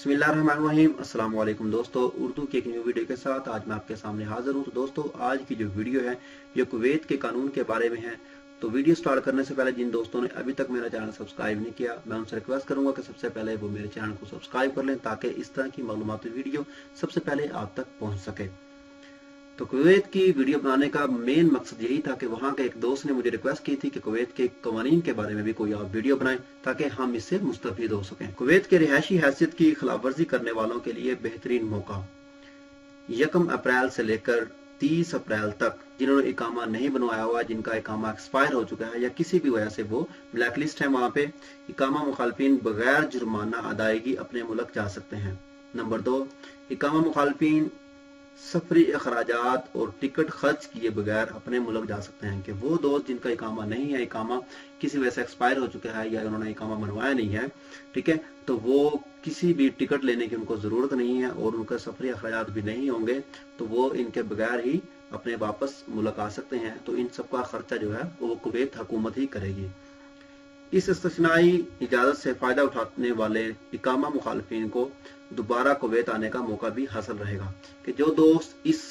बिस्मिल्लाहिर्रहमानिर्रहीम। अस्सलाम वालेकुम दोस्तों, उर्दू की एक न्यू वीडियो के साथ आज मैं आपके सामने हाजिर हूँ। तो दोस्तों, आज की जो वीडियो है ये कुवैत के कानून के बारे में है। तो वीडियो स्टार्ट करने से पहले जिन दोस्तों ने अभी तक मेरा चैनल सब्सक्राइब नहीं किया, मैं उनसे रिक्वेस्ट करूंगा कि सबसे पहले वो मेरे चैनल को सब्सक्राइब कर लें ताकि इस तरह की मालूमाती वीडियो सबसे पहले आप तक पहुँच सके। तो कुवैत की वीडियो बनाने का मेन मकसद यही था कि वहाँ के एक दोस्त ने मुझे रिक्वेस्ट की थी कि कुवैत के कवानीन के बारे में भी कोई आप वीडियो बनाएं ताकि हम इससे मुस्तफीद हो सकें। कुवैत के रिहायशी हैसियत की खिलाफवर्जी करने वालों के लिए बेहतरीन मौका। 1 अप्रैल से लेकर 30 अप्रैल तक जिन्होंने इकामा नहीं बनवाया हुआ, जिनका इकामा एक्सपायर हो चुका है या किसी भी वजह से वो ब्लैक लिस्ट है, वहाँ पे इकामा मुखालफिन बगैर जुर्माना अदायगी अपने मुल्क जा सकते हैं। नंबर 2, इकामा मुखालफिन सफरी अखराजात और टिकट खर्च किए बगैर अपने मुल्क जा सकते हैं। कि वो दोस्त जिनका इकामा नहीं है, इकामा किसी वजह से एक्सपायर हो चुका है या उन्होंने इकामा बनवाया नहीं है, ठीक है, तो वो किसी भी टिकट लेने की उनको ज़रूरत नहीं है और उनका सफरी अखराजात भी नहीं होंगे, तो वो इनके बगैर ही अपने वापस मुल्क आ सकते हैं। तो इन सब का खर्चा जो है वो कुवैत हुकूमत ही करेगी। इस इस्तिस्नाई इजाज़त से फ़ायदा उठाने वाले इकामा मुखालफिन को दोबारा कुवैत आने का मौका भी हासिल रहेगा। कि जो दोस्त इस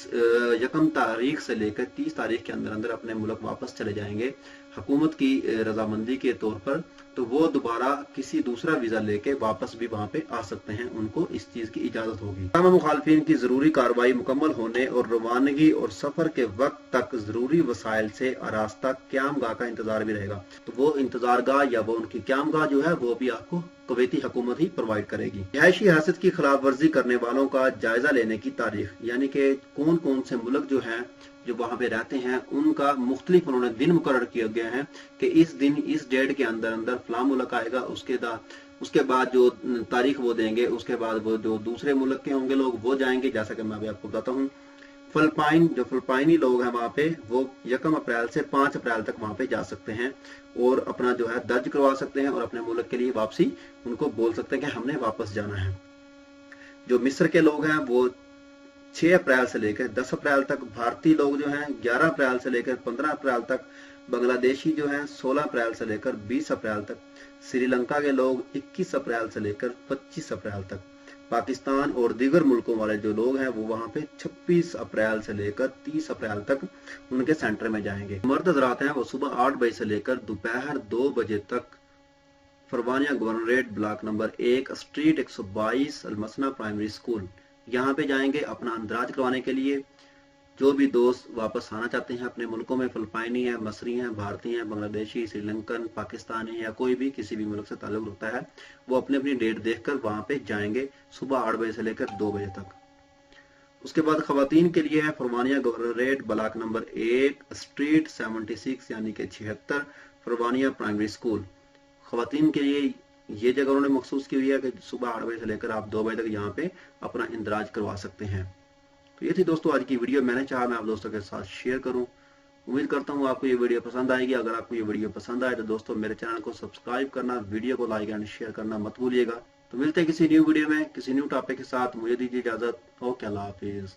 1 तारीख से लेकर 30 तारीख के अंदर अंदर अपने मुल्क वापस चले जाएंगे हुकूमत की रजामंदी के तौर पर, तो वो दोबारा किसी दूसरा वीज़ा लेके वापस भी वहाँ पे आ सकते हैं, उनको इस चीज़ की इजाज़त होगी। इकामा मुखालफिन की ज़रूरी कार्रवाई मुकम्मल होने और रवानगी और सफ़र के वक्त तक ज़रूरी वसाइल से आरास्ता क़यामगाह का इंतज़ार भी रहेगा। तो वो इंतज़ारगाह या वो उनकी क़यामगाह जो है वो भी आपको कुवैती हुकूमत ही प्रोवाइड करेगी। रिहायशी हैसियत की खिलाफ वर्जी करने वालों का जायजा लेने की तारीख, यानी कि कौन कौन से मुल्क जो हैं जो वहाँ पे रहते हैं उनका मुख्तलिफ उन्होंने दिन मुकर्रर किए गए हैं कि इस दिन इस डेट के अंदर अंदर फलां मुल्क आएगा। उसके बाद जो तारीख वो देंगे, उसके बाद वो जो दूसरे मुल्क के होंगे लोग वो जाएंगे। जैसा कि मैं अभी आपको बताता हूँ, फिलिपाइनी लोग हैं वहाँ पे, वो 1 अप्रैल से 5 अप्रैल तक वहाँ पे जा सकते हैं और अपना जो है दर्ज करवा सकते हैं और अपने मुल्क के लिए वापसी उनको बोल सकते हैं कि हमने वापस जाना है। जो मिस्र के लोग हैं वो 6 अप्रैल से लेकर 10 अप्रैल तक, भारतीय लोग जो हैं 11 अप्रैल से लेकर 15 अप्रैल तक, बांग्लादेशी जो हैं 16 अप्रैल से लेकर 20 अप्रैल तक, श्रीलंका के लोग 21 अप्रैल से लेकर 25 अप्रैल तक, पाकिस्तान और दीगर मुल्कों वाले जो लोग हैं वो वहाँ पे 26 अप्रैल से लेकर 30 अप्रैल तक उनके सेंटर में जाएंगे। मर्द हज़रात हैं वो सुबह 8 बजे से लेकर दोपहर 2 बजे तक Farwaniya governorate block number 1 street 122 अलमसना प्राइमरी स्कूल यहाँ पे जाएंगे अपना अंदराज करवाने के लिए। जो भी दोस्त वापस आना चाहते हैं अपने मुल्कों में, फिलिपाइनी है, मसरी हैं, भारतीय हैं, बांग्लादेशी, श्रीलंकन, पाकिस्तानी या कोई भी किसी भी मुल्क से ताल्लुक रखता है, वो अपनी अपनी डेट देखकर वहाँ पे जाएंगे सुबह 8 बजे से लेकर 2 बजे तक। उसके बाद खवातीन के लिए है Farwaniya governorate block number 1 street 76 यानी कि 76 फरवानिया प्राइमरी स्कूल। खवातीन के लिए ये जगह उन्होंने मखसूस की हुई है कि सुबह 8 बजे से लेकर आप 2 बजे तक यहाँ पे अपना इंदराज करवा सकते हैं। तो ये थी दोस्तों आज की वीडियो, मैंने चाहा मैं आप दोस्तों के साथ शेयर करूं। उम्मीद करता हूँ आपको ये वीडियो पसंद आएगी। अगर आपको ये वीडियो पसंद आए तो दोस्तों मेरे चैनल को सब्सक्राइब करना, वीडियो को लाइक एंड शेयर करना मत भूलिएगा। तो मिलते हैं किसी न्यू वीडियो में किसी न्यू टॉपिक के साथ। मुझे दीजिए इजाजत। ओके, अल्लाह हाफिज।